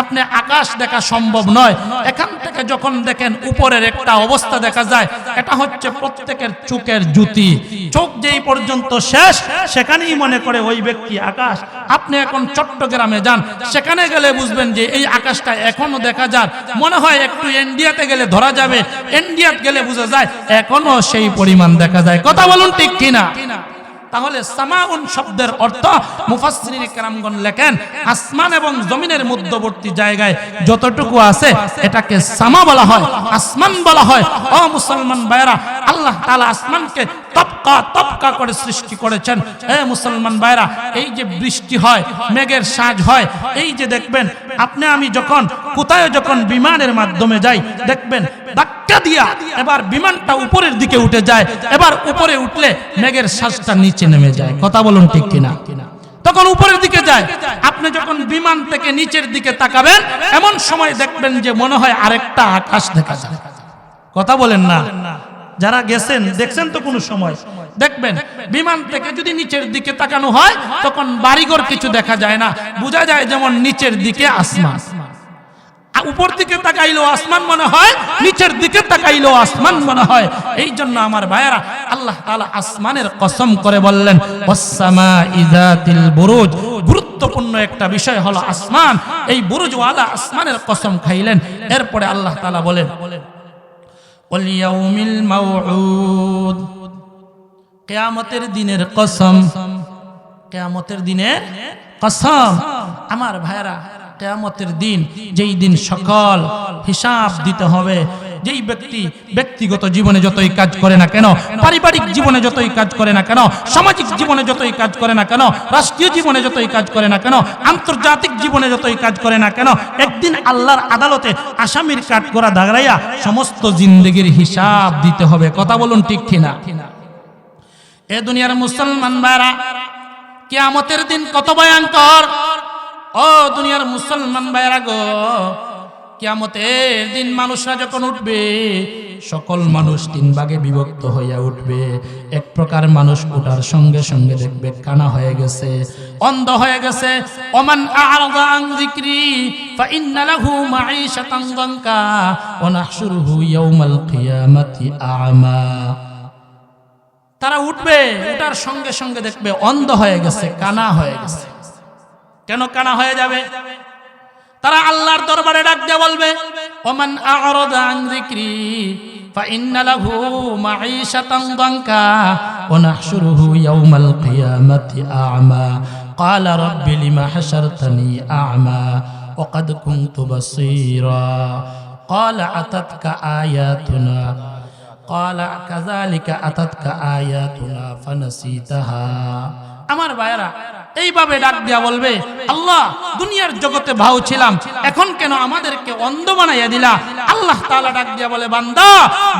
আপনি আকাশ দেখা সম্ভব নয়। এখান থেকে যখন দেখেন উপরের একটা অবস্থা দেখা যায়, এটা হচ্ছে প্রত্যেকের চোখের জ্যোতি। চোখ যেই পর্যন্ত শেষ, সেখানেই মনে করে ওই ব্যক্তি আকাশ। আপনি এখন চট্টগ্রামে যান, সেখানে গেলে বুঝবেন যে এই আকাশটা এখনো দেখা যায়, মনে হয় একটু ইন্ডিয়াতে গেলে ধরা যাবে, ইন্ডিয়াতে গেলে বোঝা যায় এখনো সেই পরিমাণ দেখা যায়। কথা বলুন ঠিক কিনা? তাহলে সামাউন শব্দের অর্থ মুফাসসিরিনে কেরামগণ লেখেন, আসমান এবং জমিনের মধ্যবর্তী জায়গায় যতটুকু আছে এটাকে সামা বলা হয়, আসমান বলা হয়। ও মুসলমান ভাইরা, আল্লাহ তাআলা আসমানকে তবকা তবকা করে সৃষ্টি করেছেন। হে মুসলমান ভাইরা, এই যে বৃষ্টি হয়, মেঘের সাজ হয়, এই যে দেখবেন আপনি আমি যখন কোথায় যখন বিমানের মাধ্যমে যাই, দেখবেন ধাক্কা দিয়া এবার বিমানটা উপরের দিকে উঠে যায়, এবার উপরে উঠলে মেঘের সাজটা নিচে নেমে যায়। কথা বলুন ঠিক কিনা? তখন উপরের দিকে যায়। আপনি যখন বিমান থেকে নিচের দিকে তাকাবেন, এমন সময় দেখবেন যে মনে হয় আরেকটা আকাশ দেখা যায়। কথা বলেন না? যারা গেছেন দেখছেন তো, কোনো সময় দেখবেন বিমান থেকে যদি নিচের দিকে তাকানো হয়, তখন বাড়িঘর কিছু দেখা যায় না, বোঝা যায় যেমন নিচের দিকে আসমান। উপর দিকে তাকাইলেও আসমান মনে হয়, নিচের দিকে তাকাইলেও আসমান মনে হয়। এই জন্য আমার ভাইয়েরা, আল্লাহ তাআলা আসমানের কসম করে বললেন, ওয়াস-সামাই যাতিল বুরুজ। গুরুত্বপূর্ণ একটা বিষয় হলো আসমান। এই বুরুজওয়ালা আসমানের কসম খাইলেন। এরপরে আল্লাহ তাআলা বলেন, ওয়াল ইয়াউমিল মাউউদ, কিয়ামতের দিনের কসম, কিয়ামতের দিনের কসম। আমার ভাইয়েরা, কিয়ামতের দিন, যেই দিন সকল হিসাব দিতে হবে, যেই ব্যক্তি ব্যক্তিগত জীবনে যতই কাজ করে না কেন, পারিবারিক জীবনে যতই কাজ করে না কেন, সামাজিক জীবনে যতই কাজ করে না কেন, রাষ্ট্রীয় জীবনে যতই কাজ করে না কেন, আন্তর্জাতিক জীবনে যতই কাজ করে না কেন, একদিন আল্লাহর আদালতে আসামির কাঠগড়া দাঁড়াইয়া সমস্ত জিন্দেগির হিসাব দিতে হবে। কথা বলুন ঠিক কিনা? এ দুনিয়ার মুসলমান ভাইরা, কিয়ামতের দিন কত ভয়ঙ্কর! ও দুনিয়ার মুসলমান ভাইরা গো, কিয়ামতের দিন মানুষরা যখন উঠবে, সকল মানুষ তিন ভাগে বিভক্ত হইয়া উঠবে। এক প্রকার মানুষ ওঠার সঙ্গে সঙ্গে দেখবে কানা হয়ে গেছে, অন্ধ হয়ে গেছে। ওমান আ'রাদা আন যিকরি ফাইন্না লাহু মাঈশাতান দানকা ওয়া নাহশুরুহু ইয়াওমাল কিয়ামাতি আ'মা। তারা উঠবে, ওঠার সঙ্গে সঙ্গে দেখবে অন্ধ হয়ে গেছে, কানা হয়ে গেছে। কেন কানা হয়ে যাবে? তারা আল্লাহর দরবারে ডাক দিয়ে বলবে, ওমান আ'রাদা আন যিকরি فإن له معيشة ضنكا ونحشره يوم القيامة أعمى قال رب لما حشرتني أعمى وقد كنت بصيرا قال أتتك آياتنا قال كذلك أتتك آياتنا فنسيتها আমার ভাইরা এইভাবে ডাক দিয়া বলবে আল্লাহ দুনিয়ার জগতে ভাও ছিলাম এখন কেন আমাদেরকে অন্ধ বানাইয়া দিলা আল্লাহ তাআলা ডাক দিয়া বলে বান্দা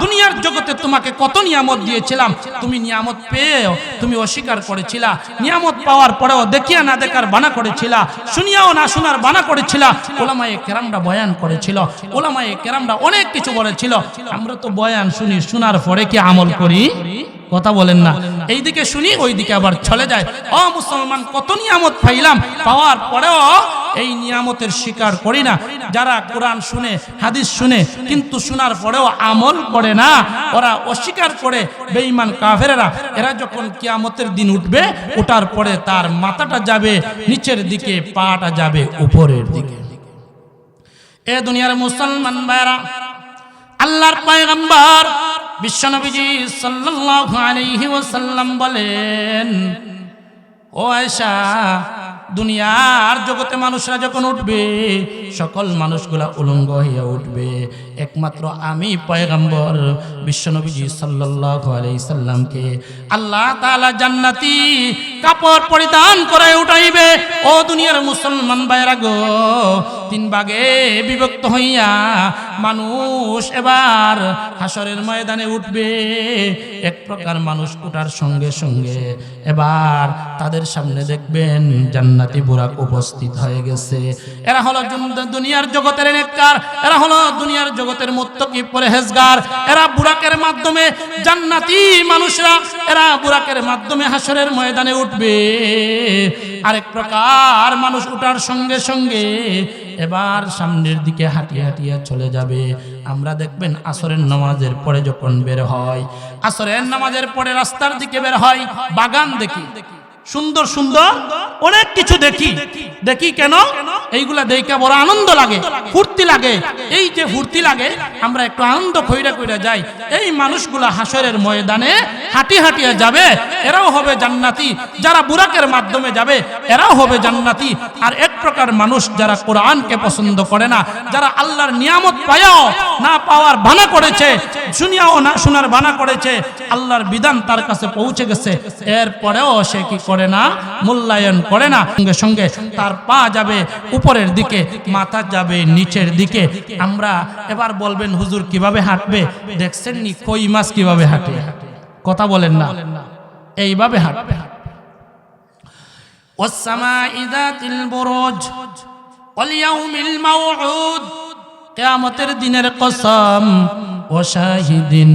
দুনিয়ার জগতে তোমাকে কত নিয়ামত দিয়েছিলাম তুমি নিয়ামত পেয়েও তুমি অস্বীকার করেছিলা নিয়ামত পাওয়ার পরেও দেখিয়া না দেখার বানা করেছিলা শুনিয়াও না শোনার বানা করেছিলা উলামায়ে কেরামরা বয়ান করেছিল উলামায়ে কেরামরা অনেক কিছু বলেছিল আমরা তো বয়ান শুনি শোনার পরে কি আমল করি কথা বলেন না এইদিকে শুনি ওইদিকে আবার চলে যায় ও মুসলমান কত নিয়ামত পাইলাম পাওয়ার পরেও এই নিয়ামতের স্বীকার করি না যারা কোরআন শুনে হাদিস শুনে কিন্তু শোনার পরেও আমল করে না ওরা অস্বীকার করে বেঈমান কাফেররা এরা যখন কিয়ামতের দিন উঠবে ওঠার পরে তার মাথাটা যাবে নিচের দিকে পাটা যাবে উপরের দিকে এ দুনিয়ার মুসলমান ভাইরা আল্লাহর পয়গম্বর বিশ্বনবীজি সাল্লাল্লাহু আলাইহি ওয়াসাল্লাম বলেন ও আয়েশা দুনিয়ার জগতে মানুষরা যখন উঠবে সকল মানুষগুলা উলঙ্গ হইয়া উঠবে একমাত্র আমি পয়গম্বর বিশ্বনবীজি সাল্লাল্লাহু আলাইহি সাল্লামকে আল্লাহ তাআলা জান্নাতি কাপড় পরিধান করে উঠাইবে ও দুনিয়ার মুসলমান ভাইরা গো তিন ভাগে বিভক্ত হইয়া মানুষ এবার হাসরের ময়দানে উঠবে এক প্রকার মানুষ ওঠার সঙ্গে সঙ্গে এবার তাদের সামনে দেখবেন জান্নাতি বুরাক উপস্থিত হয়ে গেছে এরা হলো দুনিয়ার জগতের নেককার এরা হলো দুনিয়ার জগতের মুত্তাকি পরহেজগার এরা বুরাকের মাধ্যমে জান্নাতি মানুষরা এরা বুরাকের মাধ্যমে হাসরের ময়দানে উঠবে আরেক প্রকার মানুষ ওঠার সঙ্গে সঙ্গে এবার সামনের দিকে হাঁটিয়ে হাঁটিয়ে চলে যাবে আমরা দেখবেন আসরের নামাজের পরে যখন বের হয় আসরের নামাজের পরে রাস্তার দিকে বের হয় বাগান দেখি সুন্দর সুন্দর অনেক কিছু দেখি কেন এইগুলা দেখে বড় আনন্দ লাগে ফুর্তি লাগে এই যে ফুর্তি লাগে আমরা একটু আনন্দ কইরা কইরা যাই এই মানুষগুলা হাসরের ময়দানে হাঁটি হাঁটিয়ে যাবে এরাও হবে জান্নাতি যারা বুরাকের মাধ্যমে যাবে এরাও হবে জান্নাতি আর এক প্রকার মানুষ যারা কোরআনকে পছন্দ করে না যারা আল্লাহর নিয়ামত পায়াও না পাওয়ার বানা করেছে শুনিয়াও না শোনার বানা করেছে আল্লাহর বিধান তার কাছে পৌঁছে গেছে এরপরেও সে কি করে না মূল্যায়ন করে না সঙ্গে সঙ্গে তার পা যাবে উপরের দিকে মাথা যাবে নিচের দিকে আমরা এবার বলবেন হুজুর কিভাবে হাঁটবে দেখছেন নি কই মাছ কিভাবে হাঁটে কথা বলেন না এইভাবে হাঁটবে ওয়াসসামা'i যাতিল বুরুজ ওয়াল ইয়াউমিল মাউউদ কিয়ামতের দিনের কসম ওয়া শাহিদিন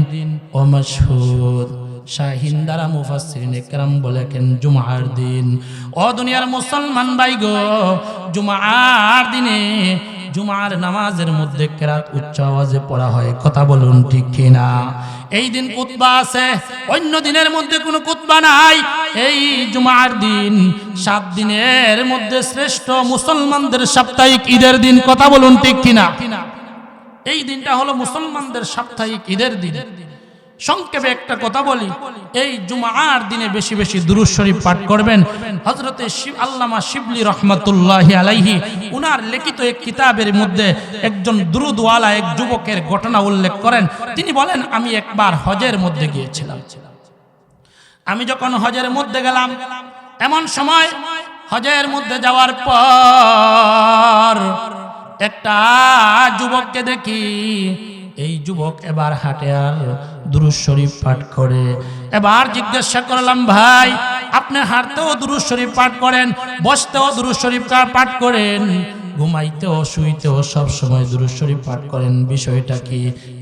ওয়া মাশহুদ শাহিন দ্বারা মুফাসসিরিনে কেরাম বলেন জুমার দিন ও দুনিয়ার মুসলমান ভাই গো জুমার দিনে জুমার নামাজের মধ্যে কেরাত উচ্চ আওয়াজে পড়া হয় কথা বলুন ঠিক কিনা এই দিন খুতবা আছে অন্য দিনের মধ্যে কোনো খুতবা নাই এই জুমার দিন 7 দিনের মধ্যে শ্রেষ্ঠ মুসলমানদের সাপ্তাহিক ঈদের দিন কথা বলুন ঠিক কিনা এই দিনটা হলো মুসলমানদের সাপ্তাহিক ঈদের দিন সংক্ষেপে একটা কথা বলি এই জুমার দিনে বেশি বেশি দুরূদ শরীফ পাঠ করবেন হযরতে আল্লামা শিবলি রাহমাতুল্লাহি আলাইহি উনার লিখিত এক কিতাবের মধ্যে একজন দুরূদওয়ালা এক যুবকের ঘটনা উল্লেখ করেন তিনি বলেন আমি একবার হজের মধ্যে গিয়েছিলাম আমি যখন হজের মধ্যে গেলাম এমন সময় হজের মধ্যে যাওয়ার পর একটা যুবককে দেখি এই যুবক এবার হাঁটে আর দুরূদ শরীফ পাঠ করে এবার জিজ্ঞাসা করলাম ভাই আপনি হাঁটতেও দুরূদ শরীফ পাঠ করেন বসতেও দুরূদ শরীফ পাঠ করেন ঘুমাইতেও শুইতেও সব সময় দুরূদ শরীফ পাঠ করেন বিষয়টা কি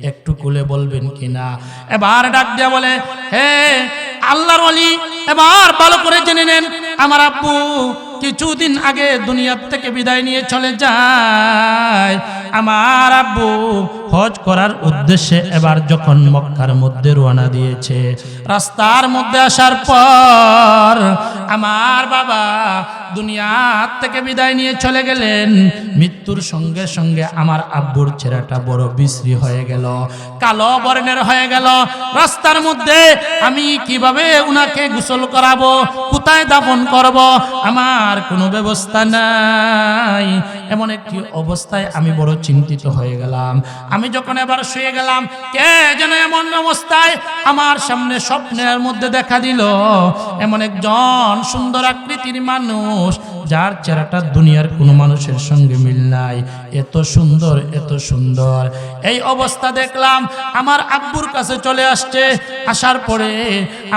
একটু খুলে বলবেন কিনা এবার ডাক দিয়া বলে হে আল্লাহর ওলি এবার ভালো করে জেনে নেন আমার আব্বু কিছুদিন আগে দুনিয়া থেকে বিদায় নিয়ে চলে যায় আমার আব্বু হজ করার উদ্দেশ্যে এবার যখন মক্কার মধ্যে রওনা দিয়েছে, রাস্তার মধ্যে আসার পর আমার বাবা দুনিয়া থেকে বিদায় নিয়ে চলে গেলেন। মৃত্যুর সঙ্গে সঙ্গে আমার আব্বুর চেহারাটা বড় বিশ্রী হয়ে গেল, কালো বর্ণের হয়ে গেল। রাস্তার মধ্যে আমি কিভাবে উনাকে গোসল করাবো, কোথায় দাফন করব, আমার কোনো ব্যবস্থা নাই। এমন একটি অবস্থায় আমি বড় চিন্তিত হয়ে গেলাম। আমি যখন এবার শুয়ে গেলাম, কে যেন এমন অবস্থায় আমার সামনে স্বপ্নের মধ্যে দেখা দিল। এমন একজন সুন্দর আকৃতির মানুষ, যার চেহারাটা দুনিয়ার কোনো মানুষের সঙ্গে মিল নাই, এত সুন্দর এত সুন্দর। এই অবস্থা দেখলাম, আমার আব্বুর কাছে চলে আসছে। আসার পরে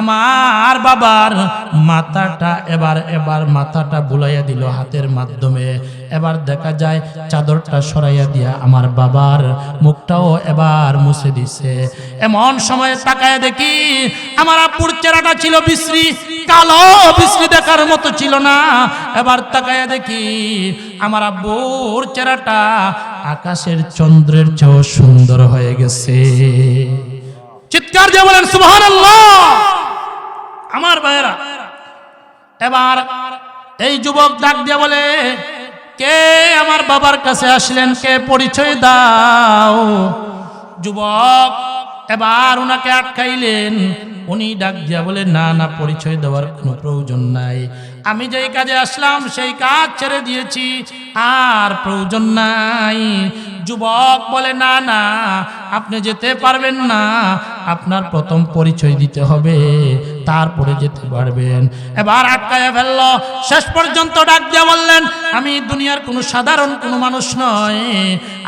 আমার বাবার মাথাটা এবার মাথাটা বুলাইয়া দিল হাতের মাধ্যমে। এবার দেখা যায় চাদরটা সরাইয়া দিয়া আমার বাবার মুখটাও এবার মুছে দিছে। এমন সময় তাকায় দেখি আমার আব্বুর চেহারাটা ছিল বিশ্রী, কালো বিশ্রী, দেখার মতো ছিল না। এবার তাকায় দেখি আমার আব্বুর চেহারাটা আকাশের চন্দ্রের চেয়েও সুন্দর হয়ে গেছে। চিৎকার দিয়ে বলেন সুবহানাল্লাহ। আমার ভাইয়েরা, এবার এই যুবক ডাক দিয়ে বলে, কে আমার বাবার কাছে আসলেন, কে, পরিচয় দাও। যুবক এবার উনাকে আটকাইলেন। উনি ডাক দিয়া বলে, না না, পরিচয় দেওয়ার কোনো প্রয়োজন নাই, আমি যেই কাজে আসলাম সেই কাজ ছেড়ে দিয়েছি, আর প্রয়োজন নাই। যুবক বলে, না না, আপনি যেতে পারবেন না, আপনার প্রথম পরিচয় দিতে হবে, তারপরে যেতে পারবেন। এবার আটকায়া ফেলল। শেষ পর্যন্ত ডাক দিয়া বললেন, আমি দুনিয়ার কোনো সাধারণ কোনো মানুষ নয়,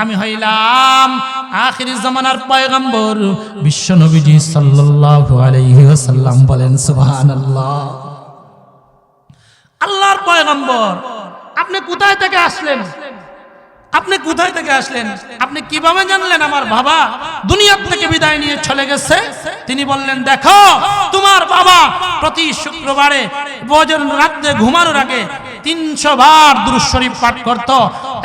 আমি হইলাম আখির জামানার পয়গম্বর বিশ্ব নবীজি সাল্লাল্লাহু আলাইহি ওয়াসাল্লাম। বলেন সুবহানাল্লাহ। আল্লাহর পয়গম্বর, আপনি কোথায় থেকে আসলেন? আপনি কোথায় থেকে আসলেন? আপনি কিভাবে জানলেন আমার বাবা দুনিয়া থেকে বিদায় নিয়ে চলে গেছে? তিনি বললেন, দেখো, তোমার বাবা প্রতি শুক্রবারে ফজর রাতে ঘুমানোর আগে 300 বার দুরূদ শরীফ পাঠ করত।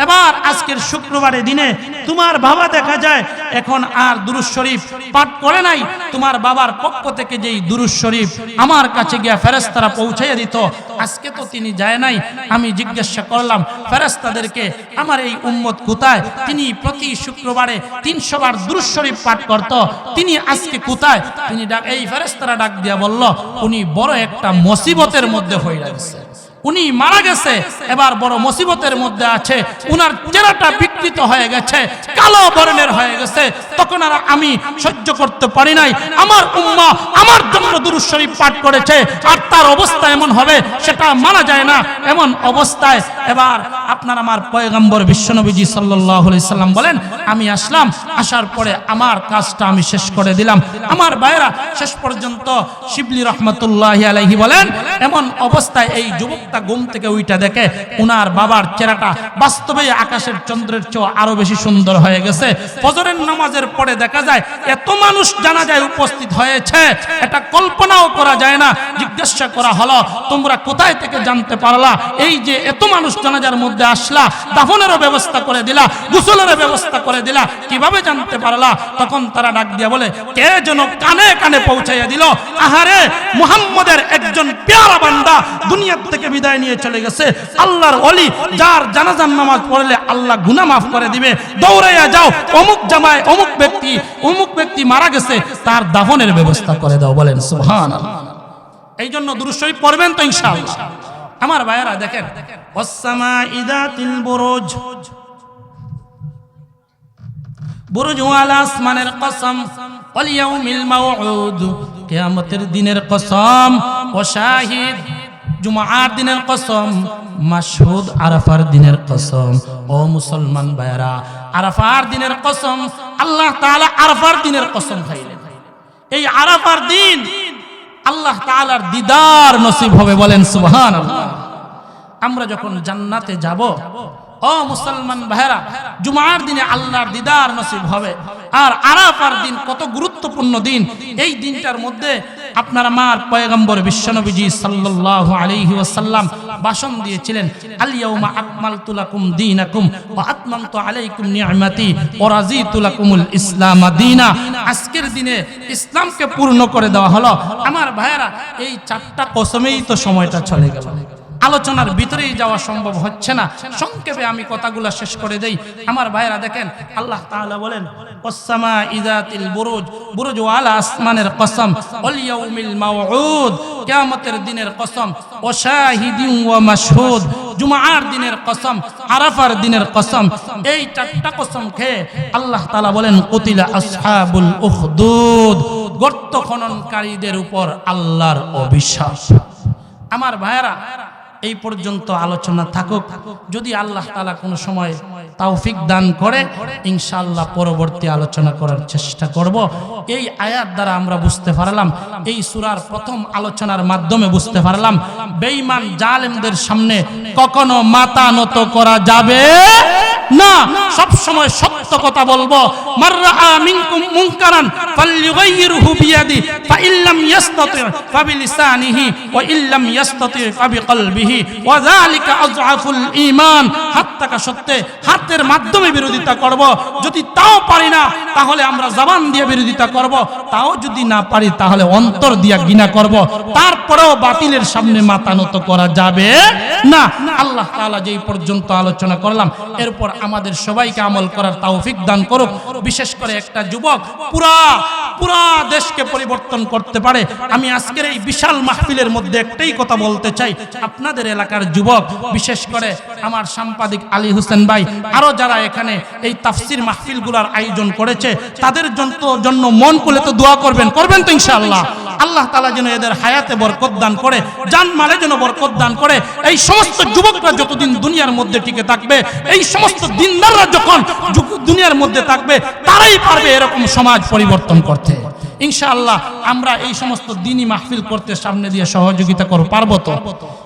এবার আজকের শুক্রবারে দিনে তোমার বাবা দেখা যায় এখন আর দুরূদ শরীফ পাঠ করে নাই। তোমার বাবার পক্ষ থেকে যেই দুরূদ শরীফ আমার কাছে গিয়া ফেরেশতারা পৌঁছাইয়া দিত, আজকে তো তিনি যায় নাই। আমি জিজ্ঞাসা করলাম ফেরেশতাদেরকে, আমার এই উম্মত কোথায়? তিনি প্রতি শুক্রবারে 300 বার দুরূদ শরীফ পাঠ করত, তিনি আজকে কোথায়? তিনি এই ফেরেশতারা ডাক দিয়া বলল, উনি বড় একটা মুসিবতের মধ্যে হয়ে গেছে, উনি মারা গেছে, এবার বড় মুসিবতের মধ্যে আছে, উনার চেহারাটা বিকৃত হয়ে গেছে, কালো বর্ণের হয়ে গেছে। তখন আর আমি সহ্য করতে পারি নাই, আমার উম্মাহ আমার জন্য দুরূদ শরীফ পাঠ করেছে, আর তার অবস্থা এমন হবে সেটা মানা যায় না। এমন অবস্থায় এবার আপনার আমার পয়গম্বর বিশ্বনবীজি সাল্লাল্লাহু আলাইহি সাল্লাম বলেন, আমি আসলাম, আসার পরে আমার কাজটা আমি শেষ করে দিলাম। আমার ভাইরা, শেষ পর্যন্ত শিবলি রহমাতুল্লাহি আলাইহি বলেন, এমন অবস্থায় এই যুবক ঘুম থেকে উইটা দেখে উনার বাবার চেহারাটা বাস্তবে আকাশের চন্দ্রের চেয়ে আরো বেশি সুন্দর হয়ে গেছে। ফজরের নামাজের পরে দেখা যায় এত মানুষ জানাজায় উপস্থিত হয়েছে, এটা কল্পনাও করা যায় না। জিজ্ঞাসা করা হলো, তোমরা কোথায় থেকে জানতে পারলা? এই যে এত মানুষ জানাজার মধ্যে আসলা, দাফনেরও ব্যবস্থা করে দিলা, গোসলের ব্যবস্থা করে দিলা, কিভাবে জানতে পারলা? তখন তারা ডাক দিয়া বলে, কে যেন কানে কানে পৌঁছাইয়া দিল, আহারে, মুহাম্মদের একজন পেয়ারা বান্দা দুনিয়া থেকে বিদায় নিয়ে চলে গেছে, আল্লাহর ওলি, যার জানাজার নামাজ পড়লে আল্লাহ গুনাহ মাফ করে দিবে, দৌড়াইয়া যাও, অমুক জামায় অমুক ব্যক্তি মারা গেছে, তার দাফনের ব্যবস্থা করে দাও। বলেন সুবহানাল্লাহ। এই জন্য দুরূদ শরীফ পড়বেন তো ইনশাআল্লাহ। আমার ভাইয়েরা দেখেন, ওয়াস-সামাঈ যাতিল বুরুজ, বুরুজ ওয়াল আসমানের কসম, ওয়াল ইয়াউমিল মাউউদ, কিয়ামতের দিনের কসম, ও শাহিদ, জুমার দিনের কসম, মাশহুদ আরাফার দিনের কসম। ও মুসলমান ভাইরা, আরাফার দিনের কসম, আল্লাহ তাআলা আরাফার দিনের কসম খাইলেন। এই আরাফার দিন আল্লাহ তাআলার দিদার নসিব হবে। বলেন সুবহানাল্লাহ। আমরা যখন জান্নাতে যাব, ও মুসলমান ভাইরা, জুমার দিনে আল্লাহর দিদার নসিব হবে। আর আরাফার দিন কত গুরুত্বপূর্ণ দিন। এই দিনটার মধ্যে আপনার আমার পয়গম্বর বিশ্বনবীজি সাল্লাল্লাহু আলাইহি ওয়াসাল্লাম ভাষণ দিয়েছিলেন, আল ইয়াউমা আকমালতু লাকুম দীনাকুম ওয়া আতমামতু আলাইকুম নি'মাতি ওয়া রাযীতু লাকুমুল ইসলাম দীনা। আজকের দিনে ইসলামকে পূর্ণ করে দেওয়া হলো। আমার ভাইয়েরা, এই চারটা কসমেই তো সময়টা চলে গেল, আলোচনার ভিতরেই যাওয়া সম্ভব হচ্ছে না। সংক্ষেপে আমি কথাগুলো শেষ করে দেই। আমার ভাইয়েরা দেখেন, আল্লাহ তাআলা বলেন ওয়াস-সামা ইযাতিল বুরুজ, বুরুজ ওয়ালা আসমানের কসম, ওয়াল ইয়াউমিল মাউউদ, কিয়ামতের দিনের কসম, ওয়া শাহিদিন ওয়া মাশহুদ, জুমার দিনের কসম, আরাফার দিনের কসম। এই চারটা কসম খেয়ে আল্লাহ তাআলা বলেন কুতিলা আসহাবুল উখদুদ, গর্ত খননকারীদের উপর আল্লাহর অভিশাপ। আমার ভাইয়েরা, এই পর্যন্ত আলোচনা থাকুক। যদি আল্লাহ তাআলা কোনো সময় তৌফিক দান করে, ইনশাআল্লাহ পরবর্তী আলোচনা করার চেষ্টা করব। এই আয়াত দ্বারা আমরা বুঝতে পারলাম, এই সূরার প্রথম আলোচনার মাধ্যমে বুঝতে পারলাম, বেঈমান জালেমদের সামনে কখনো মাথা নত করা যাবে না। সব সময় সত্য কথা বলবো। মাররা মিনকুম মুনকারান ফালইয়ুগাইয়িরহু বিয়াদি ফাইল্লাম ইয়াসতাতি ফাবিলিসানিহি ওয়া ইল্লাম ইয়াসতাতি ফাবিকলবিহি ওয়া যালিকা আযআফুল ঈমান। হাতটাকা সত্যে হাতের মাধ্যমে বিরোধিতা করব। যদি তাও পারি না, তাহলে আমরা জবান দিয়ে বিরোধিতা করব। তাও যদি না পারি, তাহলে অন্তর দিয়ে ঘৃণা করব। তারপরেও বাতিলের সামনে মাথা নত করা যাবে না। আল্লাহ তাআলা যেই পর্যন্ত আলোচনা করলাম, এরপর আমাদের সবাইকে আমল করার তৌফিক দান করুক। বিশেষ করে একটা যুবক পুরা দেশকে পরিবর্তন করতে পারে। আমি আজকের এই বিশাল মাহফিলের মধ্যে একটাই কথা বলতে চাই, আপনাদের এলাকার যুবক, বিশেষ করে আমার সাংবাদিক আলী হোসেন ভাই, আরো যারা এখানে এই তাফসির মাহফিলগুলোর আয়োজন করেছে, তাদের জন্য মন খুলে তো দোয়া করবেন তো ইনশাআল্লাহ। আল্লাহ তাআলা যেন এদের হায়াতে বরকত দান করে, জানমালে যেন বরকত দান করে। এই সমস্ত যুবকরা যতদিন দুনিয়ার মধ্যে টিকে থাকবে, এই সমস্ত দিনদাররা যখন দুনিয়ার মধ্যে থাকবে, তারাই পারবে এরকম সমাজ পরিবর্তন করতে। ইনশাআল্লাহ আমরা এই সমস্ত দিনী মাহফিল করতে সামনে দিয়ে সহযোগিতা করব, পারবো তো?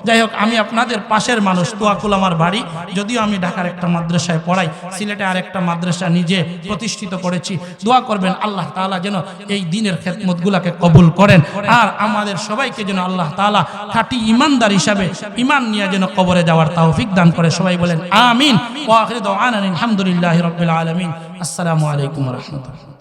যাই হোক, আমি আপনাদের পাশের মানুষ, তোয়াকুল আমার বাড়ি। যদিও আমি ঢাকার একটা মাদ্রাসায় পড়াই, সিলেটে আরেকটা মাদ্রাসা নিজে প্রতিষ্ঠিত করেছি। দোয়া করবেন আল্লাহ তাআলা যেন এই দ্বীনের খেদমতগুলোকে কবুল করেন, আর আমাদের সবাইকে যেন আল্লাহ তাআলা খাঁটি ঈমানদার হিসাবে ঈমান নিয়ে যেন কবরে যাওয়ার তৌফিক দান করে। সবাই বলেন আমিন। ওয়া আখিরু দাওয়ানা আলহামদুলিল্লাহি রাব্বিল আলামিন। আসসালামু আলাইকুম ওয়া রাহমাতুল্লাহ।